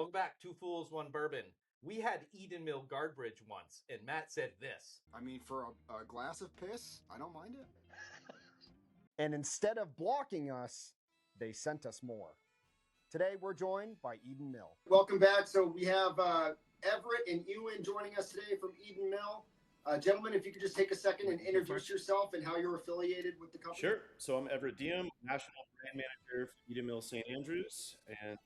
Welcome back. Two Fools, One Bourbon. We had Eden Mill Guardbridge once, and Matt said this. I mean, for a glass of piss, I don't mind it. And instead of blocking us, they sent us more. Today, we're joined by Eden Mill. Welcome back. So we have Everett and Euan joining us today from Eden Mill. Gentlemen, if you could just take a second and introduce yourself and how you're affiliated with the company. Sure. So I'm Everett Diem, National Brand Manager for Eden Mill St. Andrews, and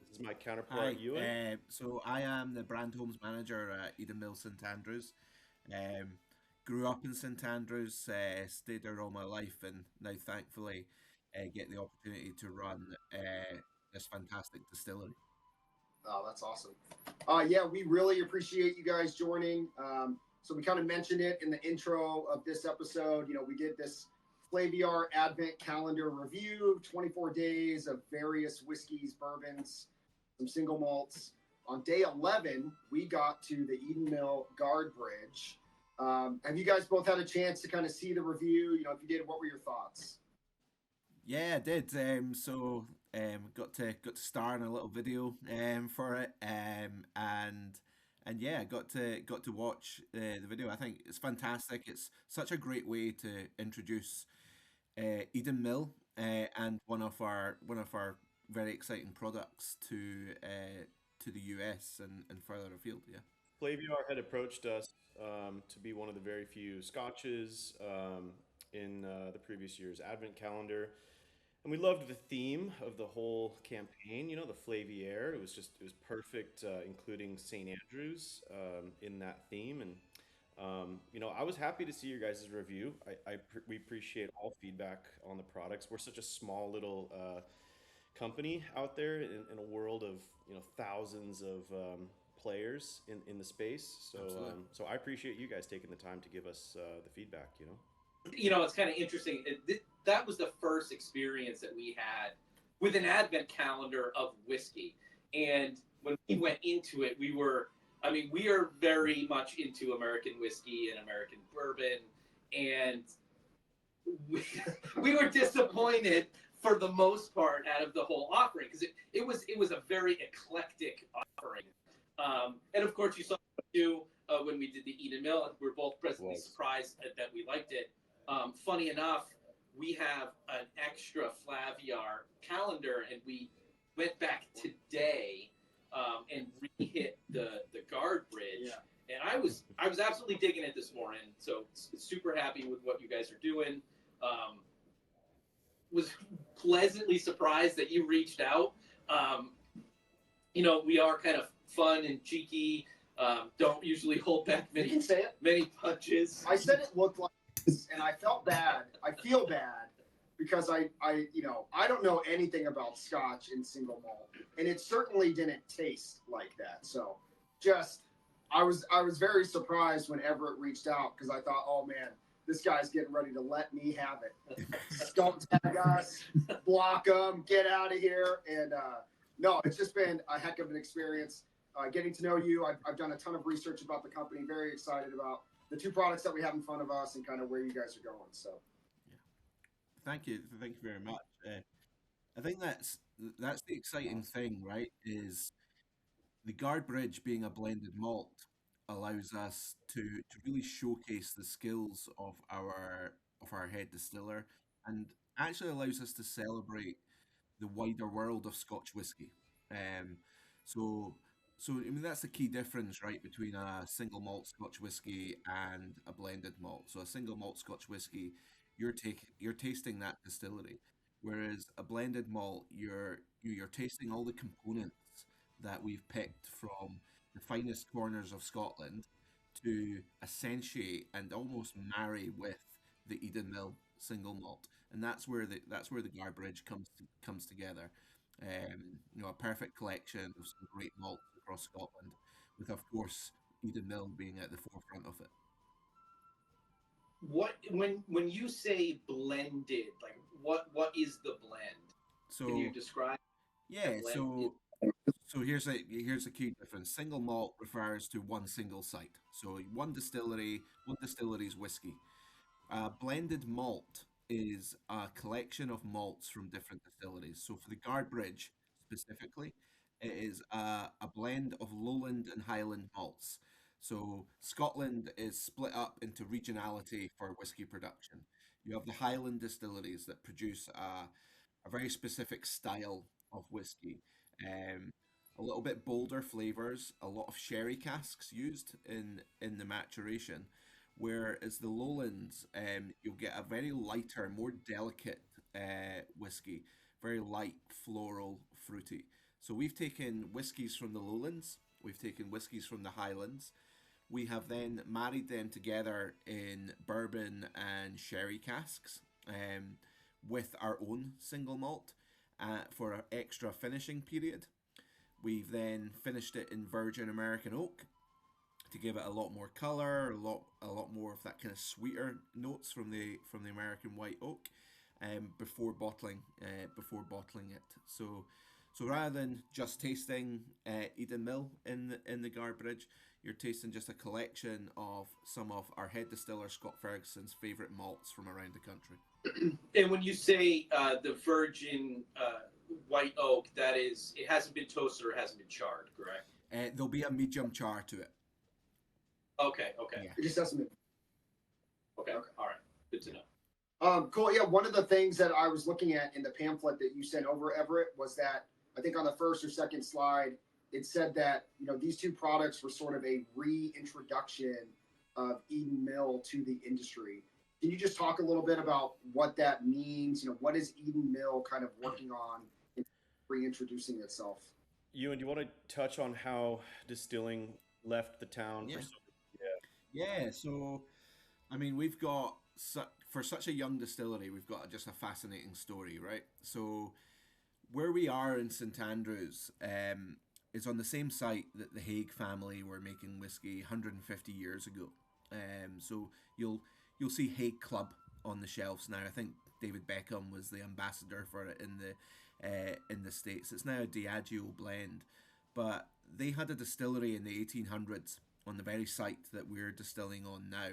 this is my counterpart, Euan. So I am the Brand Homes Manager at Eden Mill St. Andrews. Grew up in St. Andrews, stayed there all my life, and now thankfully get the opportunity to run this fantastic distillery. Oh, that's awesome. Yeah, we really appreciate you guys joining. So we kind of mentioned it in the intro of this episode. You know, we did this Flaviar Advent Calendar review, 24 days of various whiskeys, bourbons, some single malts. On day 11, we got to the Eden Mill Guardbridge. Have you guys both had a chance to kind of see the review? You know, if you did, what were your thoughts? Yeah, I did. Got to star in a little video for it, and yeah, got to watch the video. I think it's fantastic. It's such a great way to introduce Eden Mill and one of our very exciting products to the US and further afield. Yeah. Flaviar had approached us to be one of the very few scotches in the previous year's Advent calendar. And we loved the theme of the whole campaign, you know, the Flaviar. It was perfect, including St. Andrews in that theme. And, you know, I was happy to see your guys' review. We appreciate all feedback on the products. We're such a small little company out there in a world of, you know, thousands of players in the space. So, so I appreciate you guys taking the time to give us the feedback, you know. You know, it's kind of interesting. That was the first experience that we had with an Advent calendar of whiskey. And when we went into it, we are very much into American whiskey and American bourbon. And we were disappointed for the most part out of the whole offering because it was a very eclectic offering. And of course, you saw too when we did the Eden Mill. We were both pleasantly surprised that we liked it. Funny enough, we have an extra Flaviar calendar, and we went back today and re-hit the Guardbridge. Yeah. And I was absolutely digging it this morning. So super happy with what you guys are doing. Was pleasantly surprised that you reached out. You know, we are kind of fun and cheeky. Don't usually hold back many punches. I said it looked like. And I felt bad. I feel bad because I don't know anything about Scotch in single malt, and it certainly didn't taste like that. So, I was very surprised when Everett reached out because I thought, oh man, this guy's getting ready to let me have it. Scump tag us, block them, get out of here, and no, it's just been a heck of an experience getting to know you. I've done a ton of research about the company. Very excited about the two products that we have in front of us and kind of where you guys are going. So, yeah, thank you very much. I think that's the exciting thing, right? Is the Guardbridge being a blended malt allows us to really showcase the skills of our head distiller, and actually allows us to celebrate the wider world of Scotch whiskey. So I mean that's the key difference, right, between a single malt Scotch whiskey and a blended malt. So a single malt Scotch whiskey, you're tasting that distillery, whereas a blended malt, you're tasting all the components that we've picked from the finest corners of Scotland to accentuate and almost marry with the Eden Mill single malt, and that's where the Guardbridge comes together. You know, a perfect collection of some great malts across Scotland, with of course Eden Mill being at the forefront of it. What when you say blended, like what is the blend? So can you describe? Yeah, so here's a key difference. Single malt refers to one single site, so one distillery's whiskey. Blended malt is a collection of malts from different distilleries. So for the Guardbridge specifically, It is a blend of lowland and highland malts. So Scotland is split up into regionality for whiskey production. You have the Highland distilleries that produce a very specific style of whiskey. Um, a little bit bolder flavors, a lot of sherry casks used in the maturation. Whereas the lowlands, you'll get a very lighter, more delicate whiskey, very light, floral, fruity. So we've taken whiskies from the lowlands, we've taken whiskies from the highlands. We have then married them together in bourbon and sherry casks, with our own single malt for an extra finishing period. We've then finished it in virgin American oak to give it a lot more color, a lot more of that kind of sweeter notes from the American white oak, before bottling it. So rather than just tasting Eden Mill in the Garbridge, you're tasting just a collection of some of our head distiller Scott Ferguson's favorite malts from around the country. And when you say the virgin white oak, that is, it hasn't been toasted or hasn't been charred, correct? There'll be a medium char to it. Okay. Yeah. It just doesn't. Okay. All right. Good to know. Cool. Yeah, one of the things that I was looking at in the pamphlet that you sent over, Everett, was that I think on the first or second slide, it said that these two products were sort of a reintroduction of Eden Mill to the industry. Can you just talk a little bit about what that means? What is Eden Mill kind of working on in reintroducing itself? Euan, do you want to touch on how distilling left the town? Yeah. Yeah. So, I mean, we've got for such a young distillery, we've got just a fascinating story, right? So, where we are in St Andrews is on the same site that the Haig family were making whiskey 150 years ago. So you'll see Haig Club on the shelves now. I think David Beckham was the ambassador for it in the States. It's now a Diageo blend, but they had a distillery in the 1800s on the very site that we're distilling on now.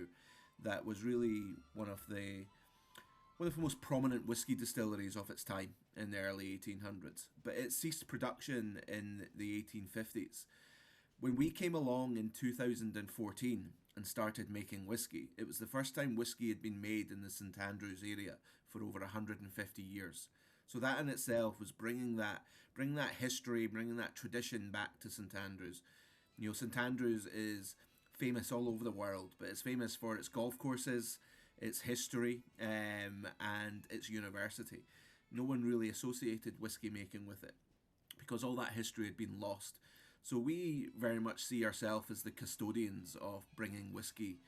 That was really one of the most prominent whiskey distilleries of its time in the early 1800s. But it ceased production in the 1850s. When we came along in 2014 and started making whiskey, it was the first time whiskey had been made in the St Andrews area for over 150 years. So that in itself was bringing that history, bringing that tradition back to St Andrews. St Andrews is famous all over the world, but it's famous for its golf courses, its history, and its university. No one really associated whiskey making with it because all that history had been lost. So we very much see ourselves as the custodians of bringing whiskey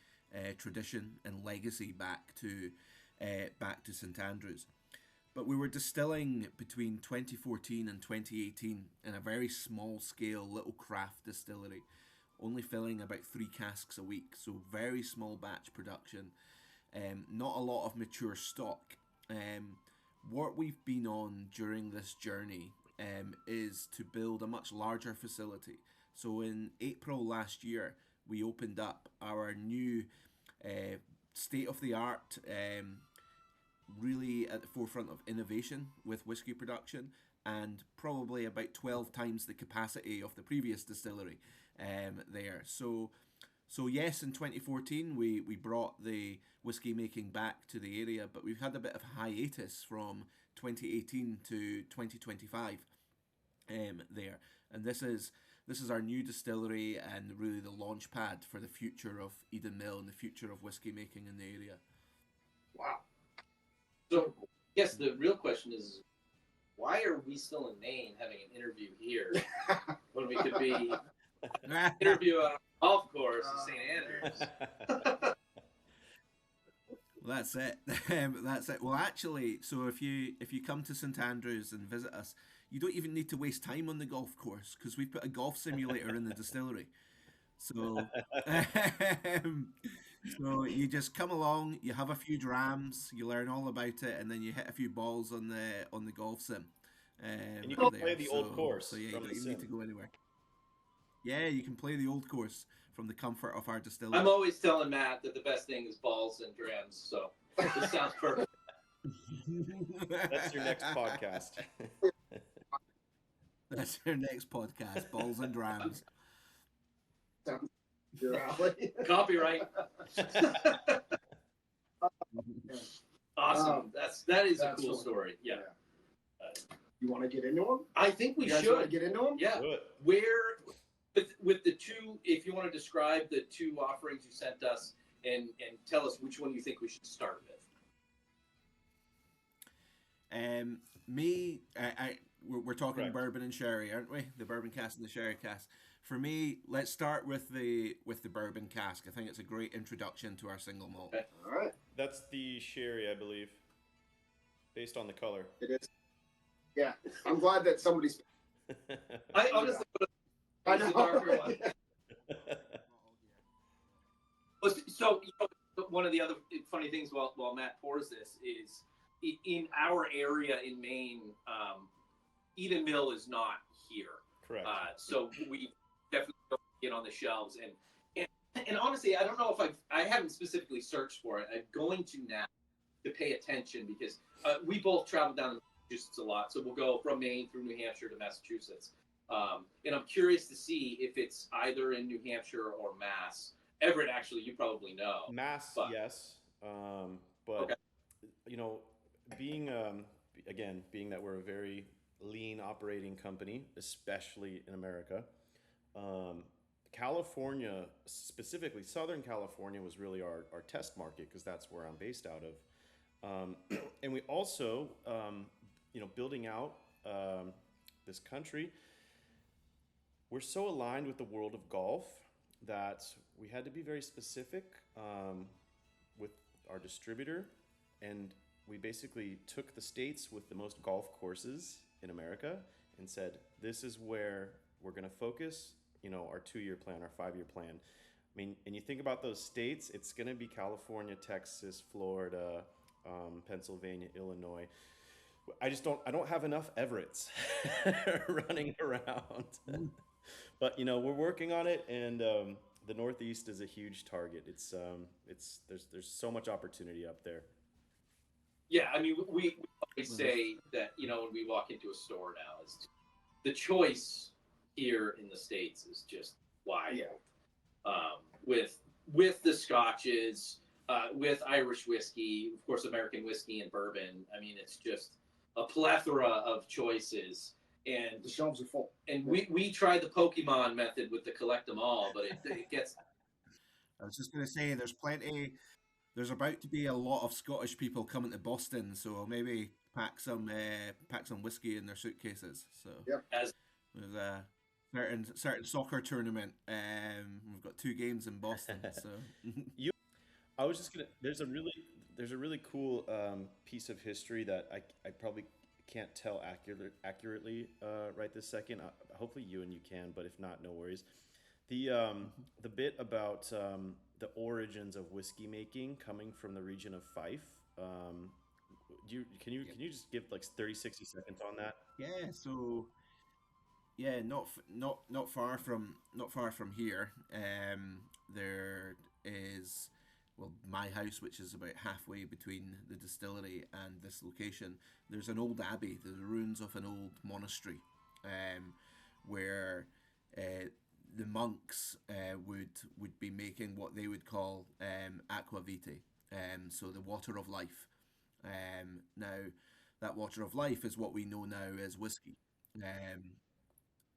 tradition and legacy back to St Andrews. But we were distilling between 2014 and 2018 in a very small scale little craft distillery, only filling about 3 casks a week, so very small batch production. Not a lot of mature stock. What we've been on during this journey is to build a much larger facility. So in April last year, we opened up our new state-of-the-art, really at the forefront of innovation with whiskey production, and probably about 12 times the capacity of the previous distillery there. So yes, in 2014 we brought the whiskey making back to the area, but we've had a bit of a hiatus from 2018 to 2025 there. And this is our new distillery and really the launch pad for the future of Eden Mill and the future of whiskey making in the area. Wow. So, yes, the real question is, why are we still in Maine having an interview here when we could be interview on a golf course in St. Andrews? That's it. That's it. Well, actually, so if you come to St Andrews and visit us, you don't even need to waste time on the golf course because we've put a golf simulator in the distillery. So, so you just come along, you have a few drams, you learn all about it, and then you hit a few balls on the golf sim. And you can play the old course. So yeah, you from don't the even need sim. to go anywhere. Yeah, you can play the old course from the comfort of our distillery. I'm always telling Matt that the best thing is balls and drams, so this sounds perfect. That's your next podcast. That's our next podcast, Balls and Drams. Sounds your alley. Copyright. Awesome. That is a cool story. Yeah. You want to get into them? I think we You guys should want to get into them? Yeah. Do it. Where with the two, if you want to describe the two offerings you sent us and tell us which one you think we should start with. We're talking Correct. bourbon and sherry, aren't we? The bourbon cask and the sherry cask. For me, let's start with the bourbon cask. I think it's a great introduction to our single malt. Okay. All right. That's the sherry, I believe, based on the color. It is. Yeah. I'm glad that somebody's. I honestly I the know. darker one. So one of the other funny things while Matt pours this is in our area in Maine, Eden Mill is not here. Correct. So we definitely don't get on the shelves. And honestly, I don't know if I haven't specifically searched for it. I'm going to now to pay attention because we both travel down to Massachusetts a lot. So we'll go from Maine through New Hampshire to Massachusetts. And I'm curious to see if it's either in New Hampshire or Mass. Everett, actually, you probably know. Mass, but- yes, but Okay. you know, being that we're a very lean operating company, especially in America, California, specifically Southern California, was really our test market because that's where I'm based out of, and we also, building out this country, we're so aligned with the world of golf that we had to be very specific with our distributor, and we basically took the states with the most golf courses in America and said, this is where we're going to focus, our 2-year plan, our 5-year plan. I mean, and you think about those states, it's going to be California, Texas, Florida, Pennsylvania, Illinois. I don't have enough Everetts running around. But we're working on it, and the Northeast is a huge target. There's so much opportunity up there. Yeah, I mean, we always say that when we walk into a store now, is the choice here in the States is just wild. Yeah. With the Scotches, with Irish whiskey, of course, American whiskey and bourbon. I mean, it's just a plethora of choices. And The shelves are full. And we tried the Pokemon method with the collect them all, but it gets. I was just going to say, there's about to be a lot of Scottish people coming to Boston, so maybe pack some whiskey in their suitcases. So Yep. there's a certain soccer tournament. We've got 2 games in Boston. So I was just gonna. There's a really cool piece of history that I probably can't tell accurately right this second. Hopefully you can, but if not, no worries. The bit about the origins of whiskey making coming from the region of Fife. Can you just give like 30-60 seconds on that? yeah, so not far from here. There is my house, which is about halfway between the distillery and this location. There's an old abbey, the ruins of an old monastery, where the monks would be making what they would call aqua vitae, so the water of life. Now, that water of life is what we know now as whiskey.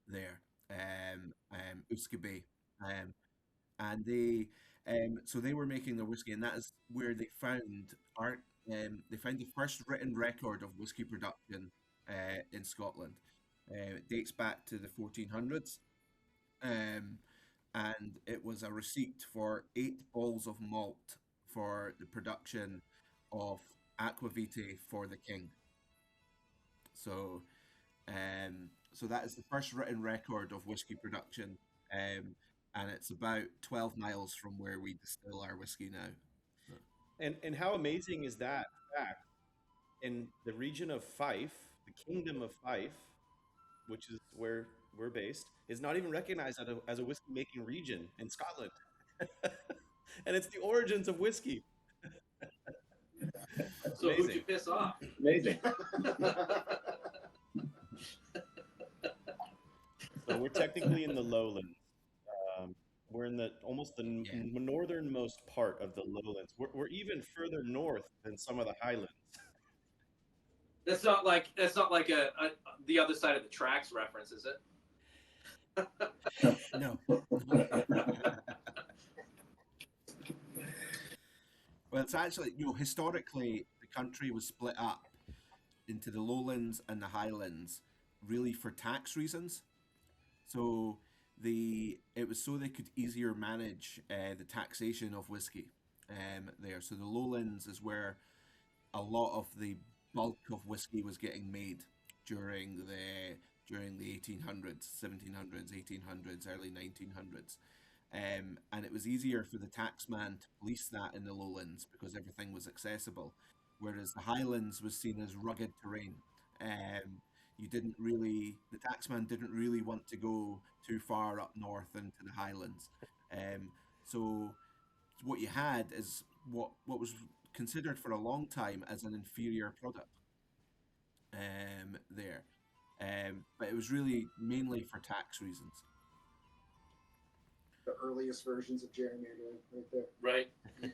There, Uskabe, and so they were making their whiskey, and that is where they found they found the first written record of whiskey production in Scotland. It dates back to the 1400s, and it was a receipt for 8 balls of malt for the production of aqua vitae for the king. So that is the first written record of whiskey production, and it's about 12 miles from where we distill our whiskey now. And how amazing is that fact? In the region of Fife, the kingdom of Fife, which is where we're based, is not even recognized as a whiskey making region in Scotland. And it's the origins of whiskey. So who'd you piss off? Amazing. technically in the lowlands. We're in the almost the Yeah. northernmost part of the lowlands. We're even further north than some of the highlands. That's not like a the other side of the tracks reference, is it? No. Well, it's actually, historically, the country was split up into the lowlands and the highlands really for tax reasons. So it was so they could easier manage the taxation of whiskey there. So the lowlands is where a lot of the bulk of whiskey was getting made during the 1800s, 1700s, 1800s, early 1900s. And it was easier for the taxman to police that in the lowlands because everything was accessible, whereas the highlands was seen as rugged terrain. The taxman didn't really want to go too far up north into the highlands. So what you had is what was considered for a long time as an inferior product there. But it was really mainly for tax reasons. The earliest versions of gerrymandering, right there. Right.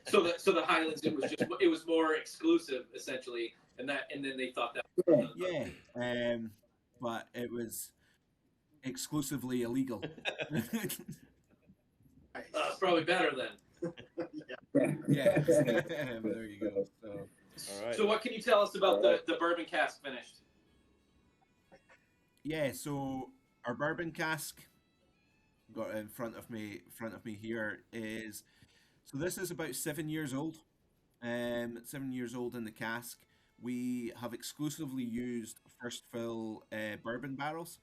So the Highlands, it was more exclusive essentially, and then they thought that. Yeah, but it was exclusively illegal. It's probably better then. Yeah, there you go. So, All right. So what can you tell us about the bourbon cask finished? yeah, so our bourbon cask got in front of me here is, so this is about 7 years old. 7 years old in the cask. We have exclusively used first fill bourbon barrels.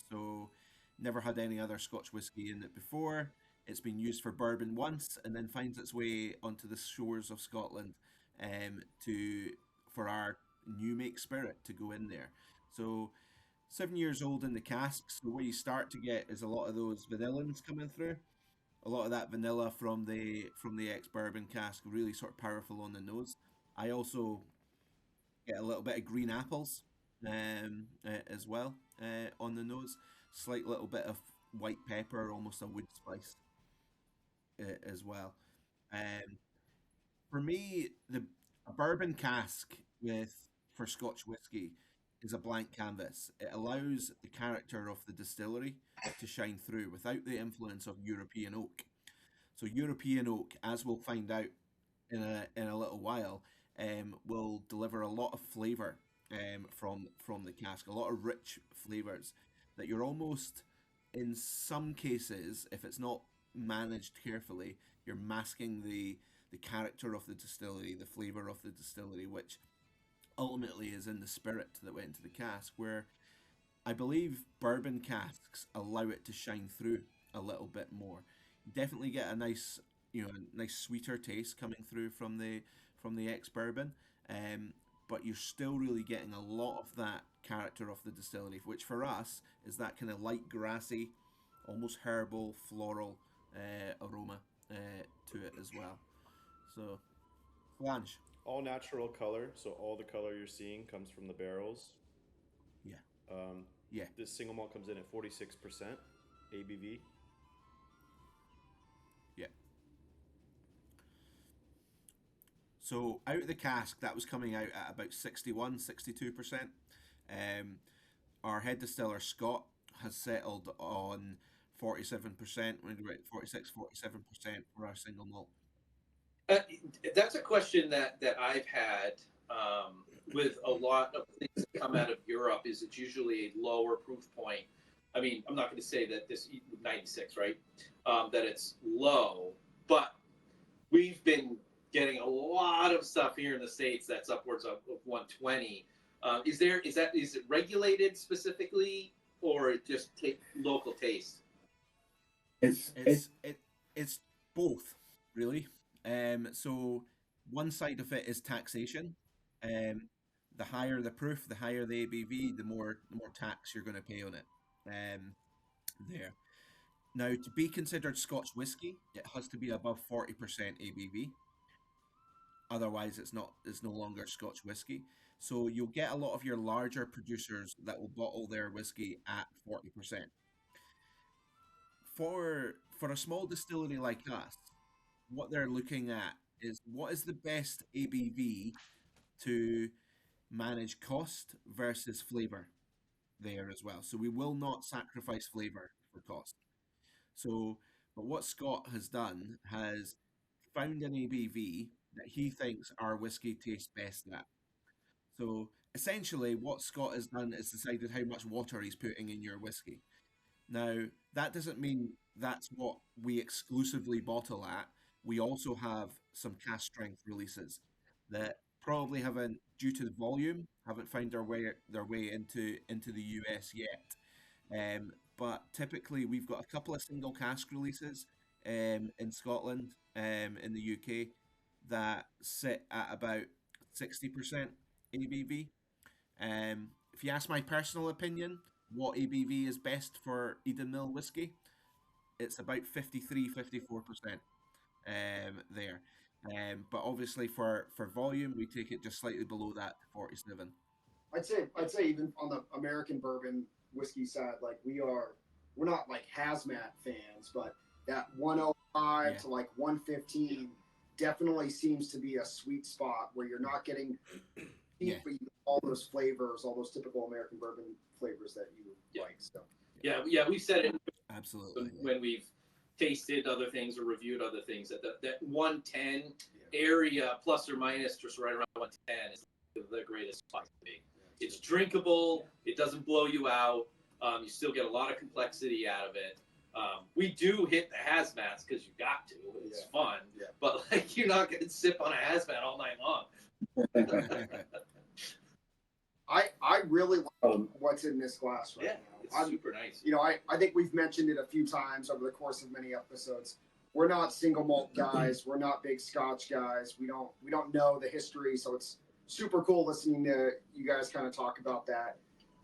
So never had any other Scotch whiskey in it before. It's been used for bourbon once and then finds its way onto the shores of Scotland to for our new make spirit to go in there. So 7 years old in the cask. So what you start to get is a lot of those vanillins coming through. A lot of that vanilla from the ex bourbon cask, really sort of powerful on the nose. I also get a little bit of green apples as well on the nose. Slight little bit of white pepper, almost a wood spice as well. Um, for me, a bourbon cask for Scotch whiskey is a blank canvas. It allows the character of the distillery to shine through without the influence of European oak. So European oak, as we'll find out in a little while, will deliver a lot of flavour from the cask, a lot of rich flavours that you're almost, in some cases, if it's not managed carefully, you're masking the character of the distillery, the flavour of the distillery, which ultimately is in the spirit that went into the cask, where I believe bourbon casks allow it to shine through a little bit more. You definitely get a nice, nice sweeter taste coming through from the ex bourbon, but you're still really getting a lot of that character of the distillery, which for us is that kind of light grassy, almost herbal, floral aroma to it as well. So, Flange. All natural color, so all the color you're seeing comes from the barrels. Yeah. Yeah. This single malt comes in at 46% ABV. Yeah. So out of the cask, that was coming out at about 61, 62%. Our head distiller, Scott, has settled on 47%, 46, 47% for our single malt. That's a question that I've had with a lot of things that come out of Europe. Is it's usually a lower proof point. I mean, I'm not going to say that this 96, right? That it's low, but we've been getting a lot of stuff here in the States that's upwards of 120. Is it regulated specifically, or just take local taste? It's both, really. So one side of it is taxation. The higher the proof, the higher the ABV, the more tax you're going to pay on it. There. Now, to be considered Scotch whiskey, it has to be above 40% ABV. Otherwise, it's no longer Scotch whiskey. So you'll get a lot of your larger producers that will bottle their whiskey at 40%. for a small distillery like us, what they're looking at is what is the best ABV to manage cost versus flavor there as well. So we will not sacrifice flavor for cost. So, but what Scott has done has found an ABV that he thinks our whiskey tastes best at. So essentially, what Scott has done is decided how much water he's putting in your whiskey. Now, that doesn't mean that's what we exclusively bottle at. We also have some cask strength releases that probably haven't, due to the volume, haven't found their way into the US yet. But typically, we've got a couple of single cask releases in Scotland, in the UK, that sit at about 60% ABV. If you ask my personal opinion, what ABV is best for Eden Mill whiskey, it's about 53, 54% there. But obviously for volume, we take it just slightly below that to 47. I'd say even on the American bourbon whiskey side, like we're not like hazmat fans, but that 105 to like 115 definitely seems to be a sweet spot where you're not getting deep, but you get all those flavors, all those typical American bourbon flavors that you like. So yeah, we've said it Absolutely. when we've tasted other things or reviewed other things that 110 area plus or minus just right around 110 is the greatest spot to be. It's drinkable. It doesn't blow you out. You still get a lot of complexity out of it. We do hit the hazmats because you got to. It's fun. Yeah. But like you're not going to sip on a hazmat all night long. I really like what's in this glass right now. It's super nice. You know, I think we've mentioned it a few times over the course of many episodes. We're not single malt guys. We're not big Scotch guys. We don't know the history, so it's super cool listening to you guys kind of talk about that.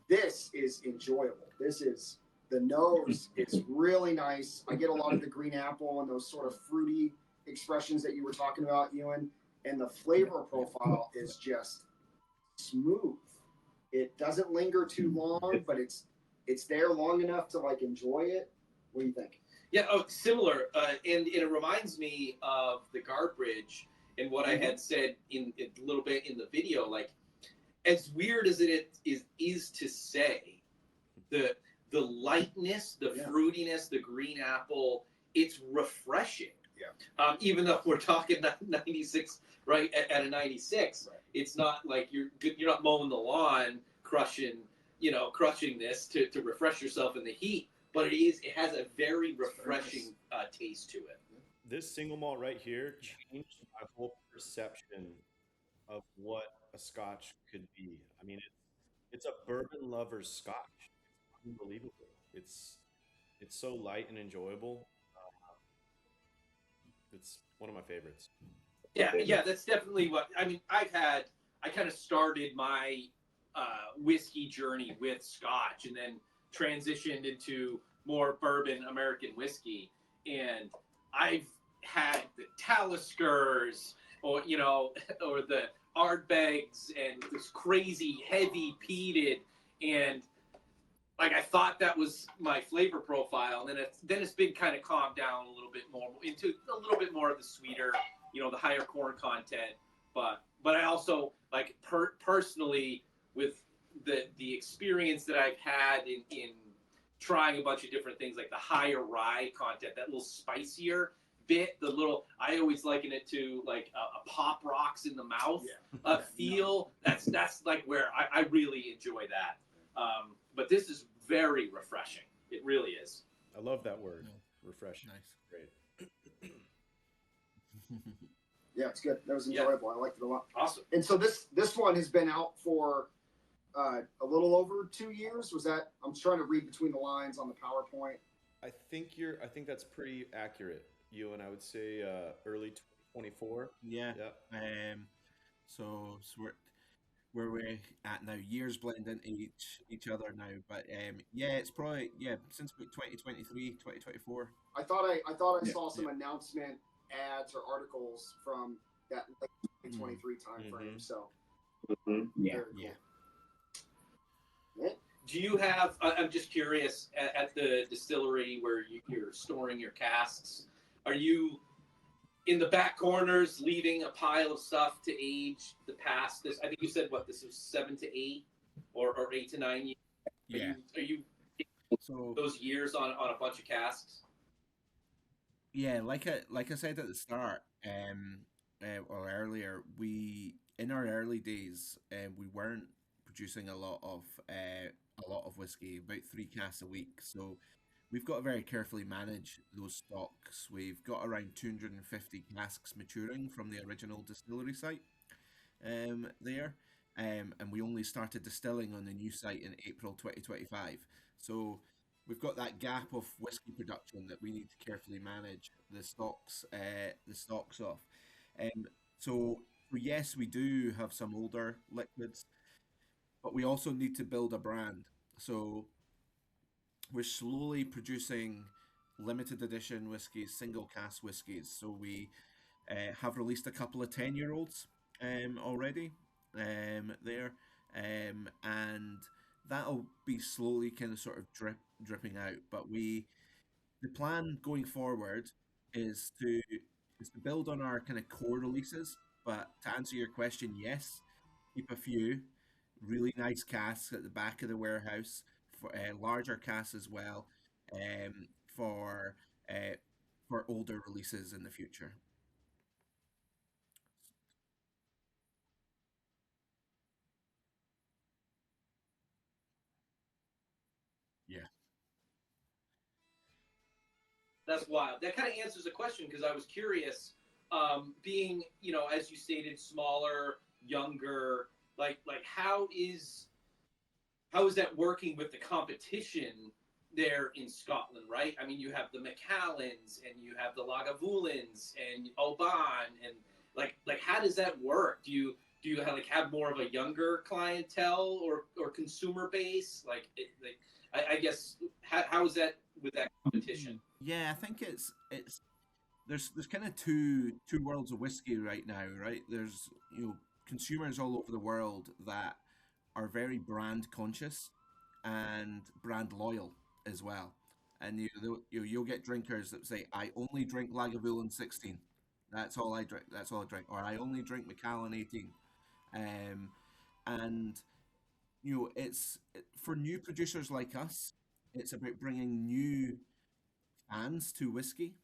This is enjoyable. The nose is really nice. I get a lot of the green apple and those sort of fruity expressions that you were talking about, Euan. And the flavor profile is just smooth. It doesn't linger too long, but it's there long enough to like enjoy it. What do you think? Yeah, similar. And it reminds me of the Guardbridge and what I had said in a little bit in the video. Like, as weird as it is to say, the lightness, the fruitiness, the green apple, it's refreshing. Yeah. Even though we're talking 96, right, at a 96, it's not like you're not mowing the lawn, crushing this to refresh yourself in the heat. But it has a very refreshing taste to it. This single malt right here changed my whole perception of what a Scotch could be. I mean, it's a bourbon lover's Scotch. It's unbelievable. It's so light and enjoyable. It's one of my favorites. Yeah, that's definitely what I mean. I kind of started my whiskey journey with Scotch, and then transitioned into more bourbon American whiskey, and I've had the Taliskers or the Ardbegs and this crazy heavy peated, and like I thought that was my flavor profile, and then it's been kind of calmed down a little bit more into a little bit more of the sweeter, the higher corn content, but I also like personally with the experience that I've had in trying a bunch of different things, like the higher rye content, that little spicier bit, I always liken it to like a pop rocks in the mouth feel. That's like where I really enjoy that. But this is very refreshing. It really is. I love that word, refreshing. Nice. Great. Yeah, it's good. That was enjoyable. I liked it a lot. Awesome. And so this one has been out for a little over 2 years. Was that? I'm trying to read between the lines on the PowerPoint. I think that's pretty accurate, Euan. I would say early 2024. Yeah. So where we're at now, years blend into each other now, but it's probably since about 2023, 2024. I thought I saw some announcement ads or articles from that late 2023 time frame. So Yeah. do you have? I'm just curious. At the distillery where you're storing your casks, are you in the back corners leaving a pile of stuff to age the past? This, I think you said what, this was 7 to 8 or 8 to 9 years. Yeah. Are you So those years on a bunch of casks? yeah, like I said at the start, or earlier, we in our early days, we weren't producing a lot of whiskey, about 3 casks a week. So we've got to very carefully manage those stocks. We've got around 250 casks maturing from the original distillery site, there, and we only started distilling on the new site in April 2025. So we've got that gap of whiskey production that we need to carefully manage the stocks of. Um, so yes, we do have some older liquids, but we also need to build a brand. So we're slowly producing limited edition whiskies, single cask whiskies. So we have released a couple of 10-year-olds already there, and that'll be slowly kind of sort of dripping out. But the plan going forward is to build on our kind of core releases. But to answer your question, yes, keep a few really nice casks at the back of the warehouse for larger casks as well, um, for uh, older releases in the future. Yeah. That's wild. That kind of answers the question because I was curious. Being, as you stated, smaller, younger, like how is that working with the competition there in Scotland, right? I mean, you have the Macallans and you have the Lagavulins and Oban, and like how does that work? Do you have, have more of a younger clientele or consumer base? I guess how is that with that competition? Yeah, I think it's there's kind of two worlds of whiskey right now, right? There's consumers all over the world that are very brand conscious and brand loyal as well. And you'll get drinkers that say, "I only drink Lagavulin 16. That's all I drink. That's all I drink." Or "I only drink Macallan 18." Um, and for new producers like us. It's about bringing new fans to whiskey,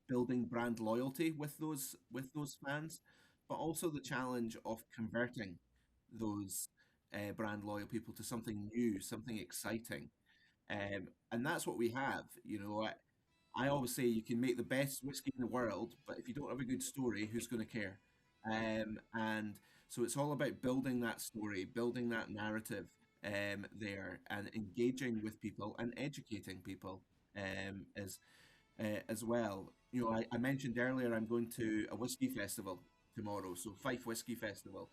building brand loyalty with those fans, but also the challenge of converting those brand loyal people to something new, something exciting, and that's what we have. I always say you can make the best whiskey in the world, but if you don't have a good story, who's going to care? And so it's all about building that story, building that narrative there, and engaging with people and educating people as well. I mentioned earlier I'm going to a whiskey festival tomorrow, so Fife Whiskey Festival,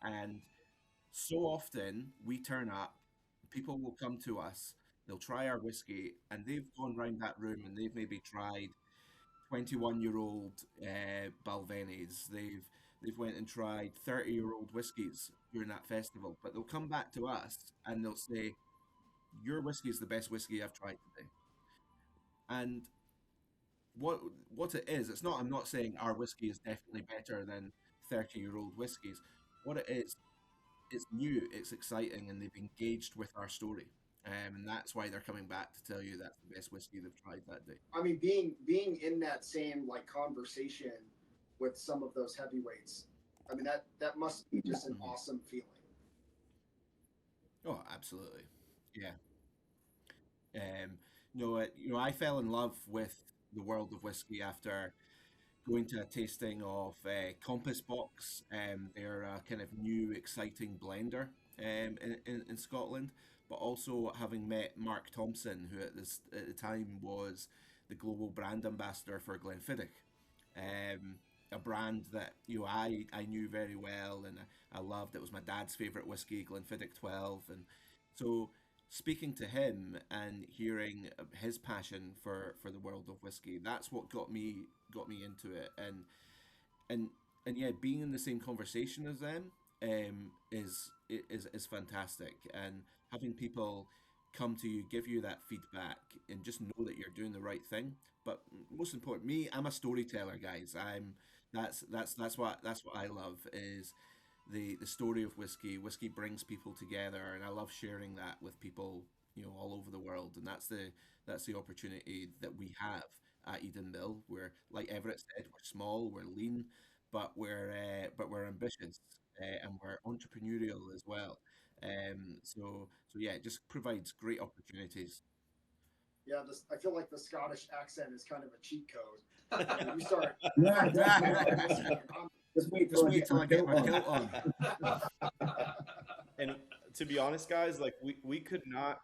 and so often we turn up, people will come to us, they'll try our whiskey, and they've gone round that room and they've maybe tried 21-year-old Balvenis. They've went and tried 30-year-old whiskies during that festival, but they'll come back to us and they'll say, "Your whiskey is the best whiskey I've tried today." And what it is, it's not. I'm not saying our whiskey is definitely better than 30-year-old whiskies. What it is, it's new, it's exciting, and they've engaged with our story, and that's why they're coming back to tell you that's the best whiskey they've tried that day. I mean, being in that same like conversation with some of those heavyweights, I mean that must be just an awesome feeling. Oh, absolutely, yeah. I fell in love with the world of whiskey after going to a tasting of Compass Box. They're a kind of new, exciting blender in Scotland, but also having met Mark Thompson, who at the time was the global brand ambassador for Glenfiddich, a brand that I knew very well and I loved. It was my dad's favorite whiskey, Glenfiddich 12, and so speaking to him and hearing his passion for the world of whiskey, that's what got me into it, and yeah, being in the same conversation as them is fantastic, and having people come to you, give you that feedback, and just know that you're doing the right thing. But most important, me, I'm a storyteller, guys. That's what I love is the story of whiskey. Whiskey brings people together, and I love sharing that with people, all over the world. And that's the opportunity that we have at Eden Mill. We're, like Everett said, we're small, we're lean, but we're ambitious, and we're entrepreneurial as well. So yeah, it just provides great opportunities. Yeah, I feel like the Scottish accent is kind of a cheat code. You start Yeah, talking yeah. about whiskey, and Just wait Just till I wait get till my I get kilt my on. kilt on. And to be honest, guys, like we could not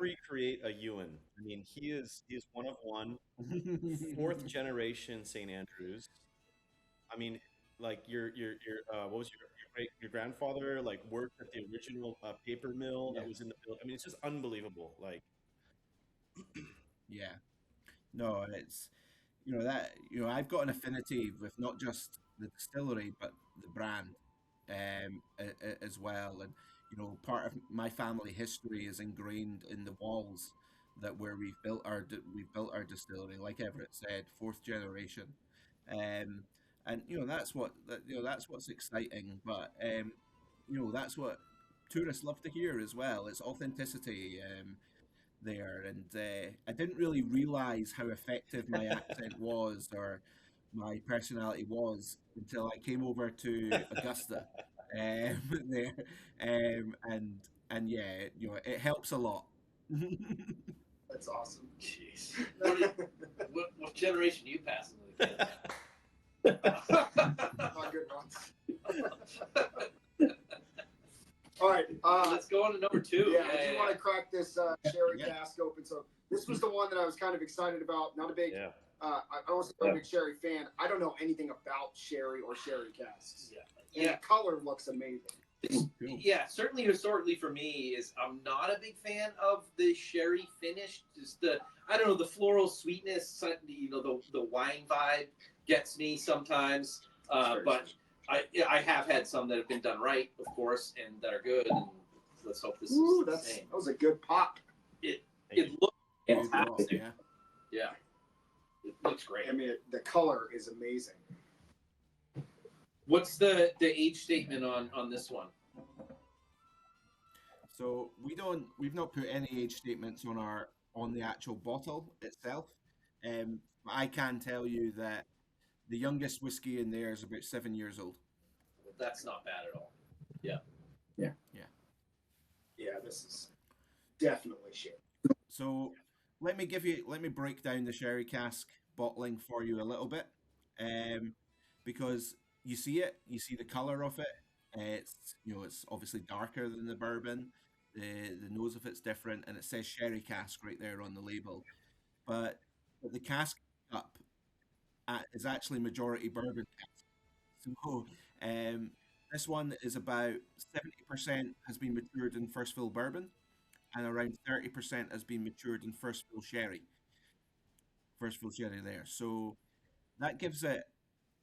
recreate a Ewan. I mean, he is one of one, fourth generation St. Andrews. I mean, like what was your grandfather like worked at the original paper mill that Yeah, was in the build. I mean, it's just unbelievable. Like, yeah. No, it's I've got an affinity with not just the distillery but the brand, as well. And part of my family history is ingrained in the walls that where we've built our distillery. Like Everett said, fourth generation, and that's what's exciting. But that's what tourists love to hear as well. It's authenticity. There, and I didn't really realize how effective my accent was or my personality was until I came over to Augusta. There, and yeah, it helps a lot. that's awesome. Jeez. What generation are you passing to the kids? Not good ones. All right, Let's go on to number two. yeah, I do want to crack this sherry Yeah. cask open. So this was the one that I was kind of excited about. Not a big, yeah, I wasn't a big sherry fan. I don't know anything about sherry or sherry casks. Yeah. And the color looks amazing. Cool. Yeah, certainly historically for me is I'm not a big fan of the sherry finish. Just I don't know, the floral sweetness, the wine vibe gets me sometimes. But I have had some that have been done right, of course, and that are good. And let's hope this Ooh, is the that same. was a good pop. It Thank you. looks Good job, fantastic. yeah. Yeah, it looks great. I mean, the color is amazing. What's the age statement on this one? So we've not put any age statements on the actual bottle itself. But I can tell you that the youngest whiskey in there is about 7 years old. That's not bad at all. Yeah, this is definitely sherry. So let me break down the sherry cask bottling for you a little bit, because you see the color of it. It's obviously darker than the bourbon. The nose of it's different, and it says sherry cask right there on the label. But the cask up is actually majority bourbon cask. So this one is about 70% has been matured in first fill bourbon, and around 30% has been matured in first fill sherry. First fill sherry there. So that gives it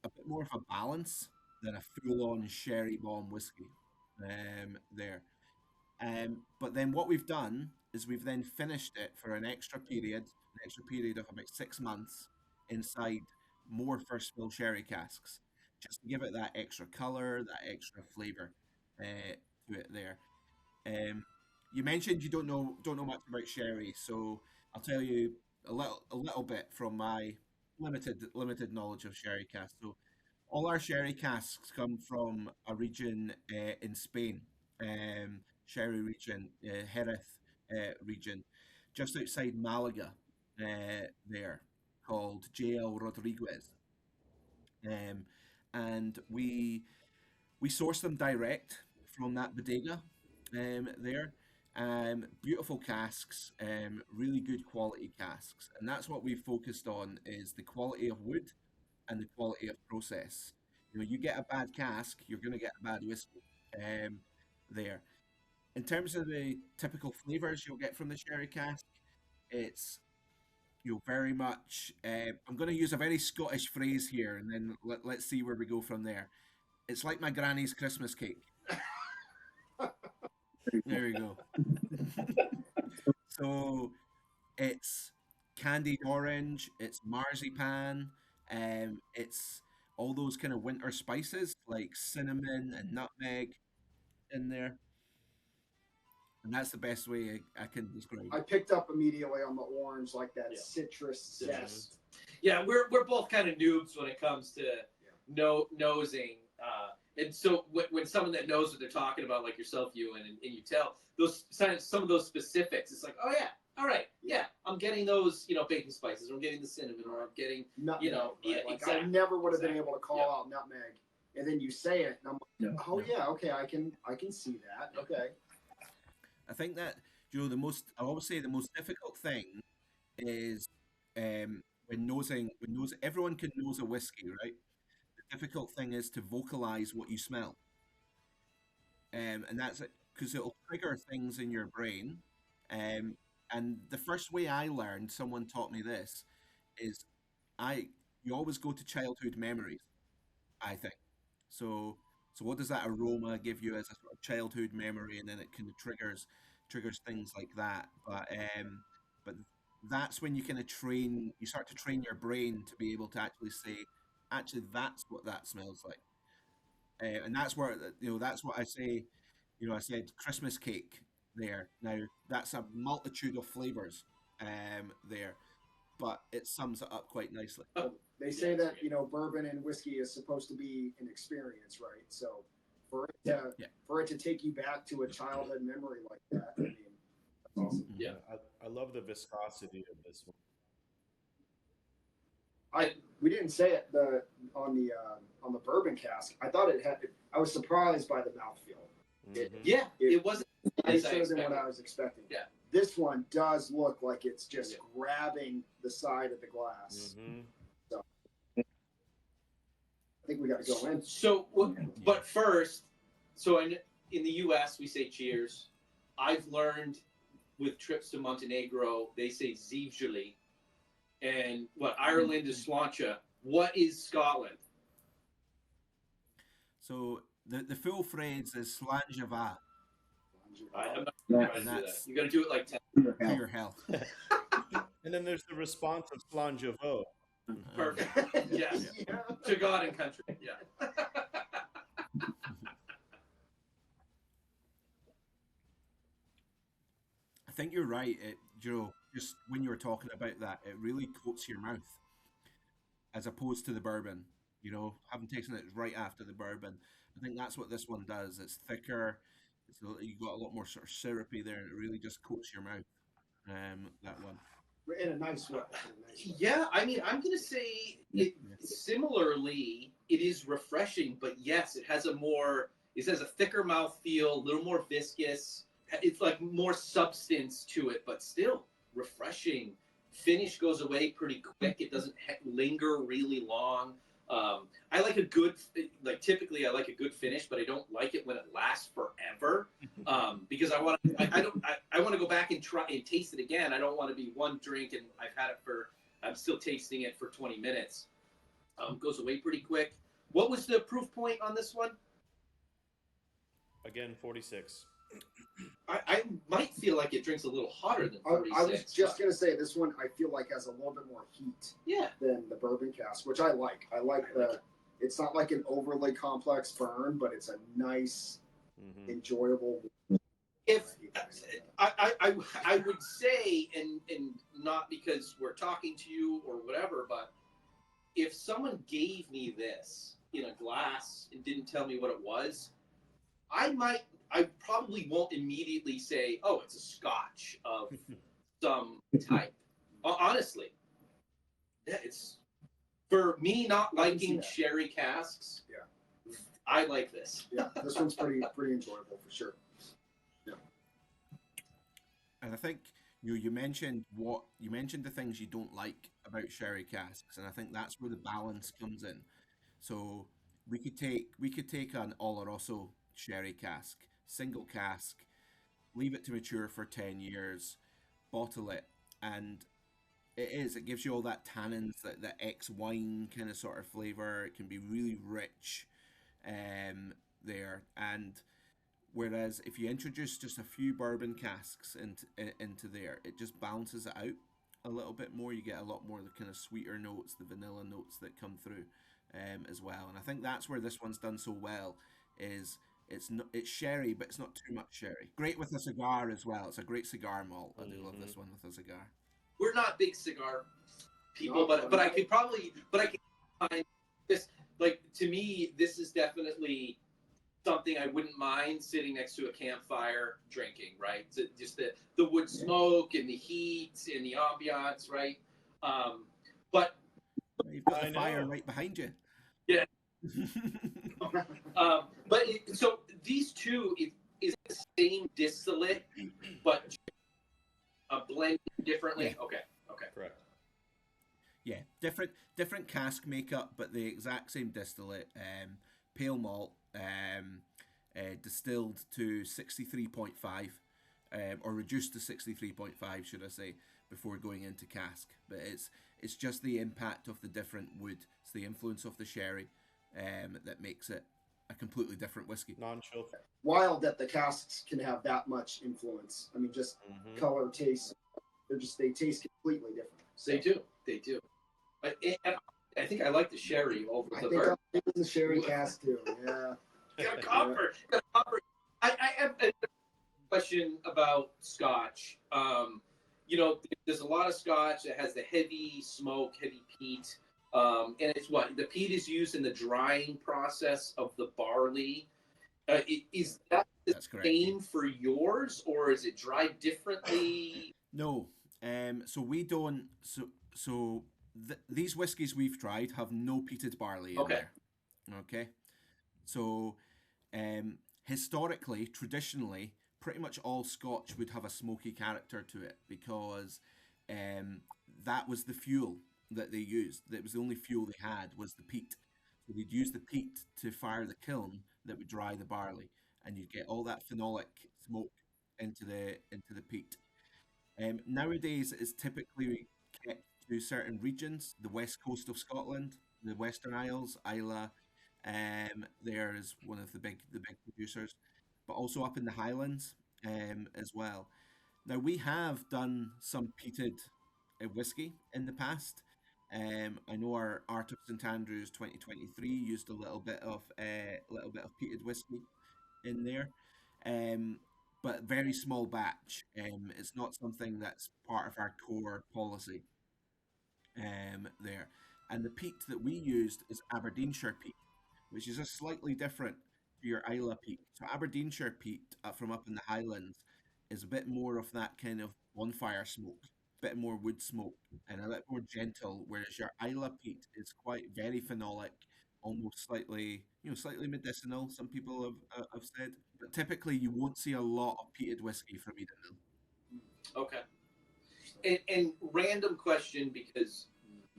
a bit more of a balance than a full-on sherry bomb whiskey. There. But then what we've done is we've then finished it for an extra period of about 6 months inside more first fill sherry casks, just to give it that extra color, that extra flavor to it there. You mentioned you don't know much about sherry, so I'll tell you a little bit from my limited knowledge of sherry casks. So all our sherry casks come from a region in Spain, sherry region, Jerez region, just outside Malaga, there, called JL Rodriguez, and we source them direct from that bodega, there. Beautiful casks, really good quality casks, and that's what we've focused on is the quality of wood and the quality of process. You get a bad cask, you're going to get a bad whiskey. There. In terms of the typical flavors you'll get from the sherry cask, it's very much. I'm going to use a very Scottish phrase here, and then let's see where we go from there. It's like my granny's Christmas cake. There we go. So it's candied orange, it's marzipan, it's all those kind of winter spices like cinnamon and nutmeg in there, and that's the best way I can describe I it. picked up immediately on the orange, like that Yeah. citrus Yeah. zest. Yeah, we're both kind of noobs when it comes to nosing. And so when someone that knows what they're talking about, like yourself, Euan, and you tell those some of those specifics, it's like, oh yeah, all right, yeah, I'm getting those, baking spices, or I'm getting the cinnamon, or I'm getting, Nutmeg, right? like Exactly. I never would have been Exactly. able to call out nutmeg, and then you say it, and I'm like, oh yeah, okay, I can see that. Okay. I think that I always say the most difficult thing is when nosing. Everyone can nose a whiskey, right? The difficult thing is to vocalize what you smell, and that's it because it'll trigger things in your brain. And the first way I learned, someone taught me this, is I you always go to childhood memories. I think so. So what does that aroma give you as a sort of childhood memory, and then it kind of triggers things like that. But that's when you kind of you start to train your brain to be able to actually say, actually, that's what that smells like. And that's where that's what I say. I said Christmas cake there. Now that's a multitude of flavors there, but it sums it up quite nicely. They say that bourbon and whiskey is supposed to be an experience, right? So for it to take you back to a childhood memory like that, I mean, that's awesome. Yeah. I love the viscosity of this one. We didn't say it on the bourbon cask. I thought it had. I was surprised by the mouthfeel. It wasn't as I than what expected. I was expecting. Yeah. This one does look like it's just grabbing the side of the glass. So I think we got to go in. So, but first, in the U.S. we say cheers. I've learned with trips to Montenegro they say zivjali, and Ireland is sláinte. What is Scotland? So the full phrase is Slàinte. I'm not trying to do that. You got to do it like 10. To your health. And then there's the response of Slàinte. Perfect. Yes. Yeah. To God and country. Yeah. I think you're right, Joe. Just when you were talking about that, it really coats your mouth, as opposed to the bourbon. Having tasted it right after the bourbon, I think that's what this one does. It's thicker. You got a lot more sort of syrupy there, and it really just coats your mouth. That one. In a nice way. Yeah, I mean, I'm gonna say it. Similarly, it is refreshing, but yes, it has a thicker mouthfeel, a little more viscous. It's like more substance to it, but still refreshing. Finish goes away pretty quick. It doesn't linger really long. I like typically I like a good finish, but I don't like it when it lasts forever. Because I want to go back and try and taste it again. I don't want to be one drink and I'm still tasting it for 20 minutes. Goes away pretty quick. What was the proof point on this one? Again, 46. I might feel like it drinks a little hotter than 46. I was just going to say, this one I feel like has a little bit more heat than the bourbon cask, which I like. It's not like an overly complex burn, but it's a nice, enjoyable. If I would say, and not because we're talking to you or whatever, but if someone gave me this in a glass and didn't tell me what it was, I probably won't immediately say, oh, it's a Scotch of some type. Honestly, it's for me not liking sherry casks. Yeah, I like this. Yeah, this one's pretty enjoyable for sure. Yeah, and I think you mentioned the things you don't like about sherry casks, and I think that's where the balance comes in. So we could take an Oloroso sherry cask, single cask, leave it to mature for 10 years, bottle it, and it gives you all that tannins, that ex wine kind of sort of flavor. It can be really rich, there. And whereas if you introduce just a few bourbon casks into there, it just balances it out a little bit more. You get a lot more of the kind of sweeter notes, the vanilla notes that come through as well. And I think that's where this one's done so well. Is it's sherry, but it's not too much sherry. Great with a cigar as well. It's a great cigar malt. I do love this one with a cigar. We're not big cigar people, but I could find this. Like, to me, this is definitely something I wouldn't mind sitting next to a campfire drinking, right? So just the wood smoke and the heat and the ambiance, right? But you've got the fire right behind you. Yeah. So these two is the same distillate, but blended differently. Yeah. Okay. Correct. Yeah, different cask makeup, but the exact same distillate. Pale malt, distilled to 63.5, or reduced to 63.5, should I say, before going into cask. But it's just the impact of the different wood. It's the influence of the sherry that makes it a completely different whiskey. Non-chill. Wild that the casks can have that much influence. I mean, just color, taste. They taste completely different. So. They do. And I think I like the sherry over the bourbon. I think I'll use the sherry cask too. Yeah. Got a copper. I have a question about Scotch. There's a lot of Scotch that has the heavy smoke, heavy peat. And it's the peat is used in the drying process of the barley. Is that the same for yours, or is it dried differently? No. So we don't. So these whiskies we've tried have no peated barley in there. Okay. So historically, traditionally, pretty much all Scotch would have a smoky character to it because that was the fuel that they used. That was the only fuel they had was the peat. So they'd use the peat to fire the kiln that would dry the barley, and you'd get all that phenolic smoke into the peat. Nowadays, it's typically kept to certain regions: the west coast of Scotland, the Western Isles, Islay. There is one of the big producers, but also up in the Highlands as well. Now we have done some peated whiskey in the past. I know our Art of St Andrews 2023 used a little bit of peated whiskey in there, but very small batch. It's not something that's part of our core policy there. And the peat that we used is Aberdeenshire peat, which is a slightly different to your Islay peat. So Aberdeenshire peat from up in the Highlands is a bit more of that kind of bonfire smoke, a bit more wood smoke, and a little more gentle. Whereas your Islay peat is very phenolic, almost slightly medicinal. Some people have said, but typically you won't see a lot of peated whiskey from Edenville. Okay. And random question, because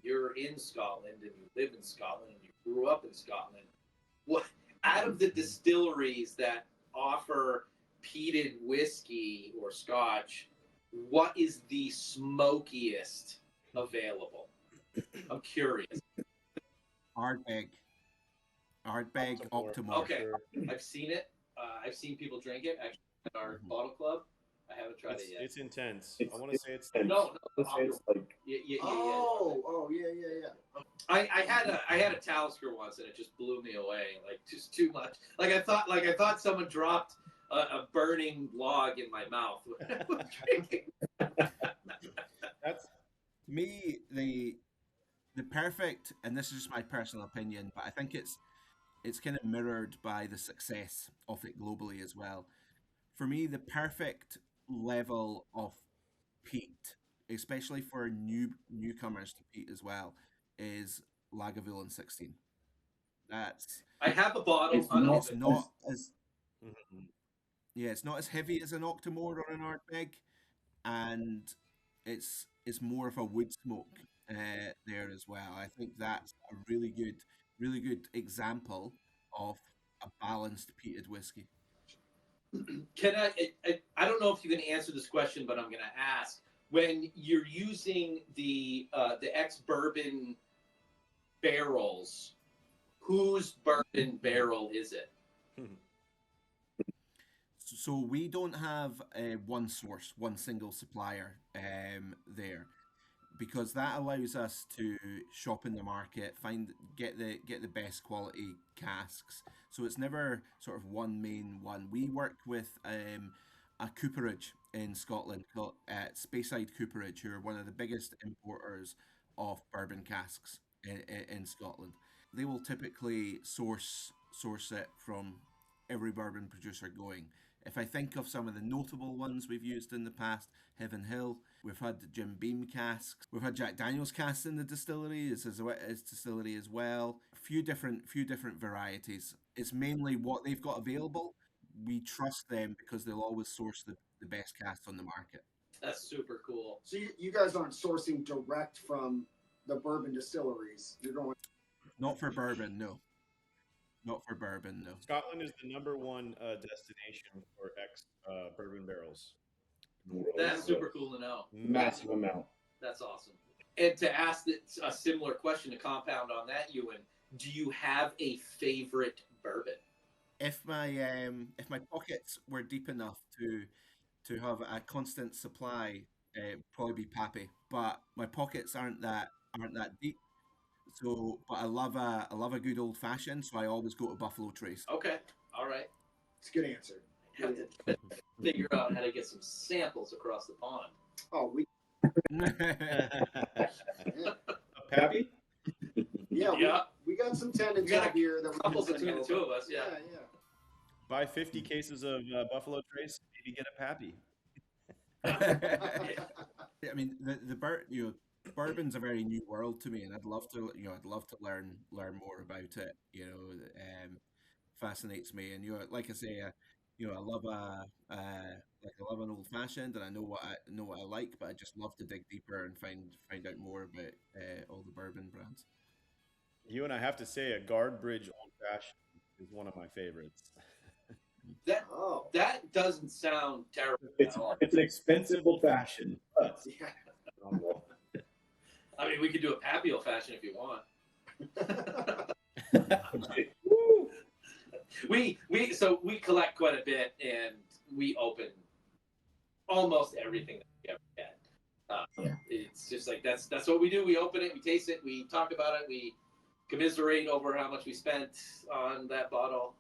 you're in Scotland and you live in Scotland and you grew up in Scotland. What out of the distilleries that offer peated whiskey or Scotch, what is the smokiest available? I'm curious. Ardbeg, Octomore. Okay, Sure. I've seen it. I've seen people drink it actually at our bottle club. I haven't tried it yet. It's intense. I want to say it's No. Yeah. I had a Talisker once and it just blew me away. Like, just too much. Like I thought someone dropped a burning log in my mouth when I was drinking. That's to me the perfect, and this is just my personal opinion, but I think it's kind of mirrored by the success of it globally as well. For me, the perfect level of peat, especially for newcomers to peat as well, is Lagavulin 16. I have a bottle. It's not as heavy as an Octomore or an Ardbeg, and it's more of a wood smoke there as well. I think that's a really good example of a balanced peated whiskey. Can I don't know if you can answer this question, but I'm going to ask. When you're using the ex-bourbon barrels, whose bourbon barrel is it? So we don't have one source, one single supplier there, because that allows us to shop in the market, get the best quality casks. So it's never sort of one main one. We work with a cooperage in Scotland called Speyside Cooperage, who are one of the biggest importers of bourbon casks in Scotland. They will typically source it from every bourbon producer going. If I think of some of the notable ones we've used in the past, Heaven Hill, we've had the Jim Beam casks, we've had Jack Daniel's casks in the distillery, his distillery as well. A few different varieties. It's mainly what they've got available. We trust them because they'll always source the best casks on the market. That's super cool. So you guys aren't sourcing direct from the bourbon distilleries. You're going. Not for bourbon, no. Not for bourbon, no. Scotland is the number one destination for bourbon barrels. That's super cool to know. Massive amount. That's awesome. And to ask a similar question to compound on that, Euan, do you have a favorite bourbon? If my pockets were deep enough to have a constant supply, it would probably be Pappy. But my pockets aren't that deep. So, but I love a good old fashioned, so I always go to Buffalo Trace. Okay, all right. It's a good answer. Have to figure out how to get some samples across the pond. Oh, we. A Pappy? Yeah. We got some tendons We got out here that we Couple can send between the two over. of us, yeah. Yeah. Buy 50 cases of Buffalo Trace, maybe get a Pappy. I mean, bourbon's a very new world to me, and I'd love to learn more about it. Fascinates me, and like I say, I love I love an old fashioned, and I know what I like, but I just love to dig deeper and find out more about all the bourbon brands. You and I have to say, a Guardbridge Old Fashioned is one of my favorites. That doesn't sound terrible It's at all. an expensive old fashioned. Yeah. I mean, we could do a Pappy old fashioned if you want. We collect quite a bit, and we open almost everything that we ever get. It's just like that's what we do. We open it, we taste it, we talk about it, we commiserate over how much we spent on that bottle.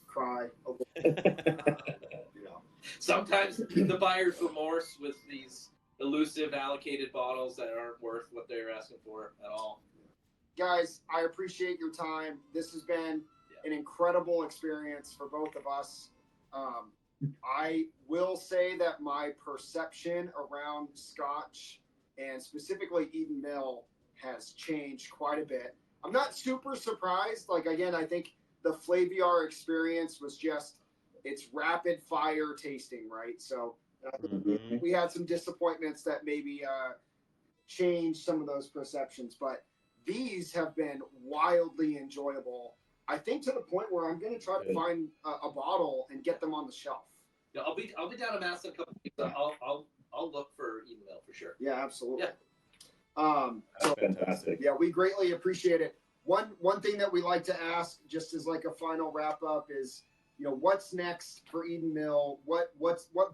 Cry. Sometimes the buyer's remorse with these elusive allocated bottles that aren't worth what they're asking for at all. Guys, I appreciate your time. This has been an incredible experience for both of us. I will say that my perception around Scotch and specifically Eden Mill has changed quite a bit. I'm not super surprised. Like, again, I think the Flaviar experience was just, it's rapid fire tasting, right? So we had some disappointments that maybe changed some of those perceptions, but these have been wildly enjoyable. I think to the point where I'm going to try to find a bottle and get them on the shelf. Yeah, I'll be down to Mass in a couple of weeks. I'll look for Eden Mill for sure. Yeah, absolutely. Yeah. So, Fantastic. yeah, we greatly appreciate it. One thing that we like to ask, just as like a final wrap up, is what's next for Eden Mill? What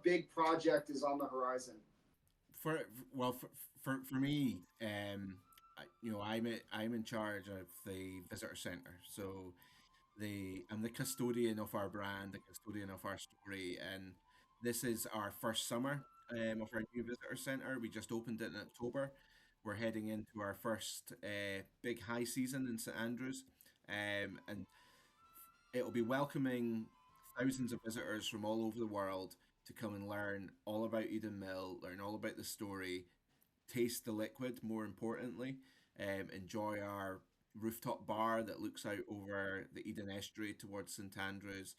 big project is on the horizon? For me, I'm in charge of the visitor center, so I'm the custodian of our brand, the custodian of our story, and this is our first summer of our new visitor center. We just opened it in October. We're heading into our first big high season in St Andrews, and it'll be welcoming thousands of visitors from all over the world to come and learn all about Eden Mill, learn all about the story, taste the liquid, more importantly, enjoy our rooftop bar that looks out over the Eden Estuary towards St Andrews,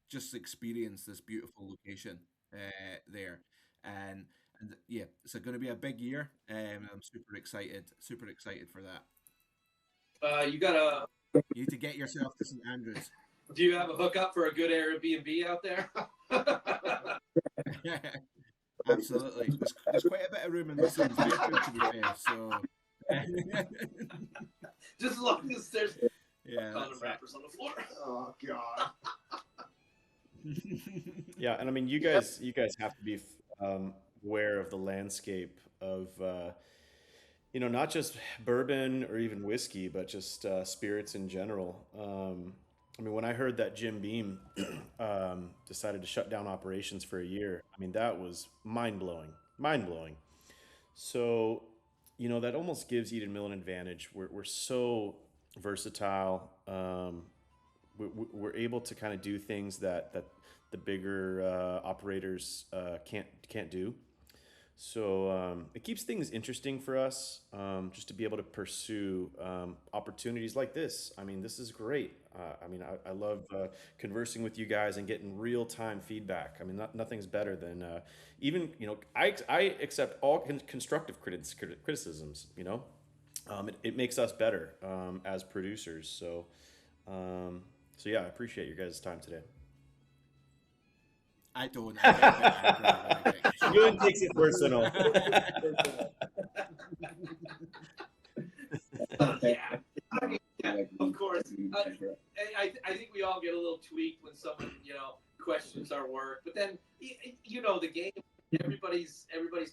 just experience this beautiful location there. And yeah, it's going to be a big year, and I'm super excited for that. You need to get yourself to St Andrews. Do you have a hookup for a good Airbnb out there? Absolutely. There's quite a bit of room in the St. to be fair, so Just as long as there's condom that's wrappers on the floor. Oh God. Yeah, and I mean, you guys have to be aware of the landscape of not just bourbon or even whiskey, but just spirits in general. I mean, when I heard that Jim Beam decided to shut down operations for a year, I mean, that was mind blowing, mind blowing. So, that almost gives Eden Mill an advantage. We're so versatile. We're able to kind of do things that the bigger operators can't do. So it keeps things interesting for us, just to be able to pursue opportunities like this. I mean, this is great. I mean, I love conversing with you guys and getting real time feedback. I mean, nothing's better than even I accept all constructive criticisms. It makes us better as producers. So yeah, I appreciate your guys' time today. I don't. I get a bit angry when I get Euan takes it personal. Yeah. I mean, yeah, of course. I think we all get a little tweaked when someone questions our work, but then the game. Everybody's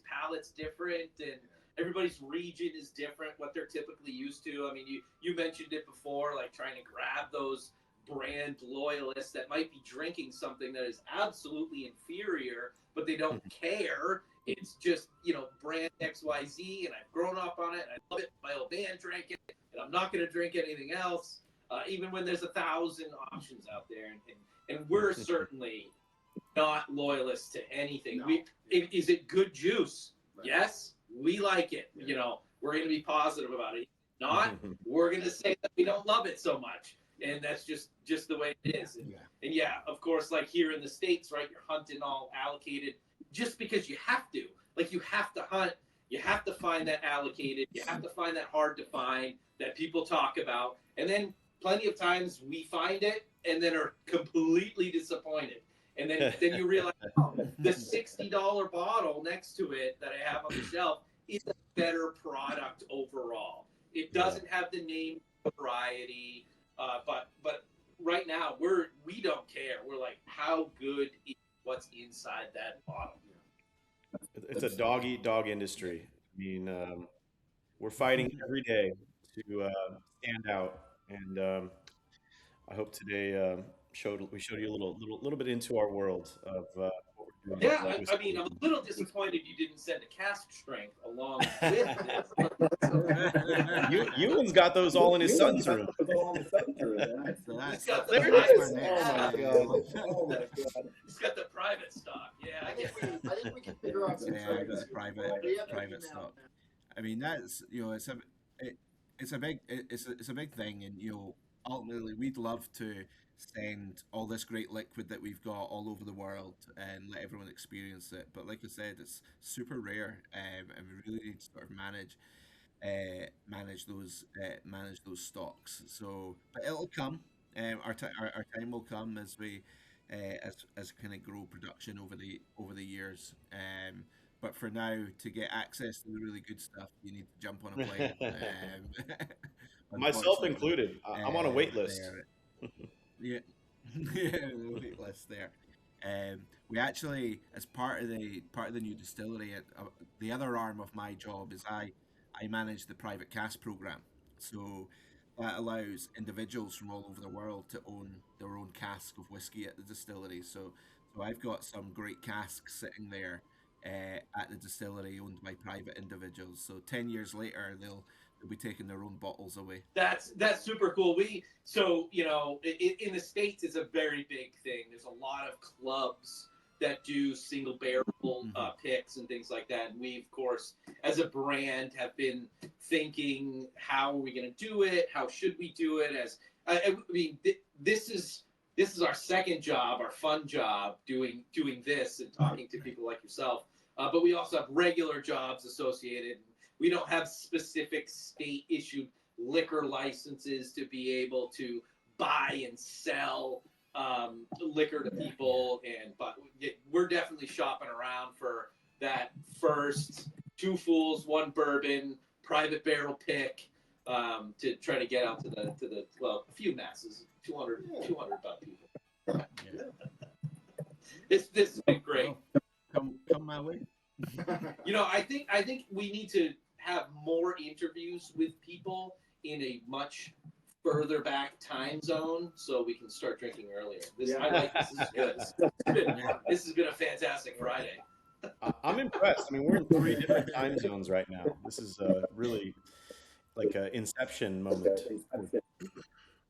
palate's different, and everybody's region is different. What they're typically used to. I mean, you mentioned it before, like trying to grab those brand loyalists that might be drinking something that is absolutely inferior, but they don't care. It's just, brand XYZ, and I've grown up on it, and I love it. My old band drank it, and I'm not going to drink anything else, even when there's 1,000 options out there. And we're certainly not loyalists to anything. No. Is it good juice? Right. Yes, we like it. Yeah. We're going to be positive about it. Not, we're going to say that we don't love it so much. And that's just the way it is. And yeah, of course, like here in the States, right, you're hunting all allocated just because you have to. Like, you have to hunt, you have to find that allocated, you have to find that hard to find that people talk about. And then plenty of times we find it and then are completely disappointed. And then you realize, the $60 bottle next to it that I have on the shelf is a better product overall. It doesn't have the name variety. But right now we don't care. We're like, how good is what's inside that bottle? It's a dog eat dog industry. I mean, we're fighting every day to stand out, and I hope today we showed you a little bit into our world of what we're doing. Yeah, I mean, I'm a little disappointed you didn't send a cask strength along with this. Euan's got those all in his son's room. He's got the There it private is. stock. Oh my God. He's got the private stock. Yeah, I think we can figure out some Yeah, tricks. that's private stock. I mean, that's it's a big thing, and ultimately we'd love to send all this great liquid that we've got all over the world and let everyone experience it. But like I said, it's super rare, and we really need to sort of manage those stocks. So, but it'll come. Our time will come as we as kind of grow production over the years. But for now, to get access to the really good stuff, you need to jump on a plane. Myself included. I'm on a wait list. Yeah, yeah, the wait list there. We actually, as part of the new distillery, the other arm of my job is I manage the private cask program. So that allows individuals from all over the world to own their own cask of whiskey at the distillery. So I've got some great casks sitting there at the distillery owned by private individuals. So 10 years later, they'll be taking their own bottles away. That's super cool. In the States, it's a very big thing. There's a lot of clubs that do single barrel picks and things like that. And we, of course, as a brand, have been thinking, how are we going to do it? How should we do it? This is our second job, our fun job, doing this and talking to people like yourself. But we also have regular jobs associated. We don't have specific state-issued liquor licenses to be able to buy and sell liquor to people, but we're definitely shopping around for that first 2 Fools, 1 Bourbon private barrel pick to try to get out to the well, a few masses, 200 about people. This has been great. Well, come my way. I think we need to have more interviews with people in a much further back time zone so we can start drinking earlier. I like this. This is good. This has been a fantastic Friday. I'm impressed. I mean, we're in 3 different time zones right now. This is really like an inception moment.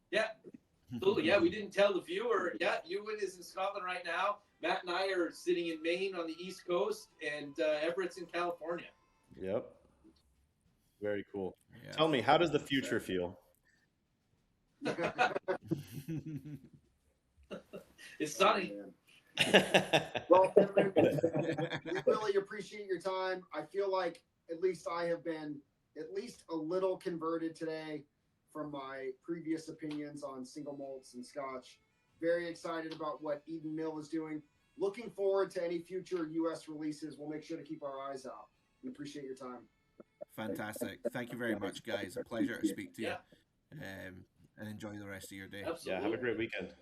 Yeah, absolutely. Yeah, we didn't tell the viewer. Yeah, Euan is in Scotland right now. Matt and I are sitting in Maine on the East Coast, and Everett's in California. Yep. Very cool. Yeah. Tell me, how does the future feel? It's sunny. Well, Cameron, we really appreciate your time. I feel like at least I have been at least a little converted today from my previous opinions on single malts and Scotch. Very excited about what Eden Mill is doing. Looking forward to any future U.S. releases. We'll make sure to keep our eyes out. And appreciate your time. Fantastic. Thank you very much, guys. A pleasure to speak to you. And enjoy the rest of your day. Absolutely. Yeah, have a great weekend.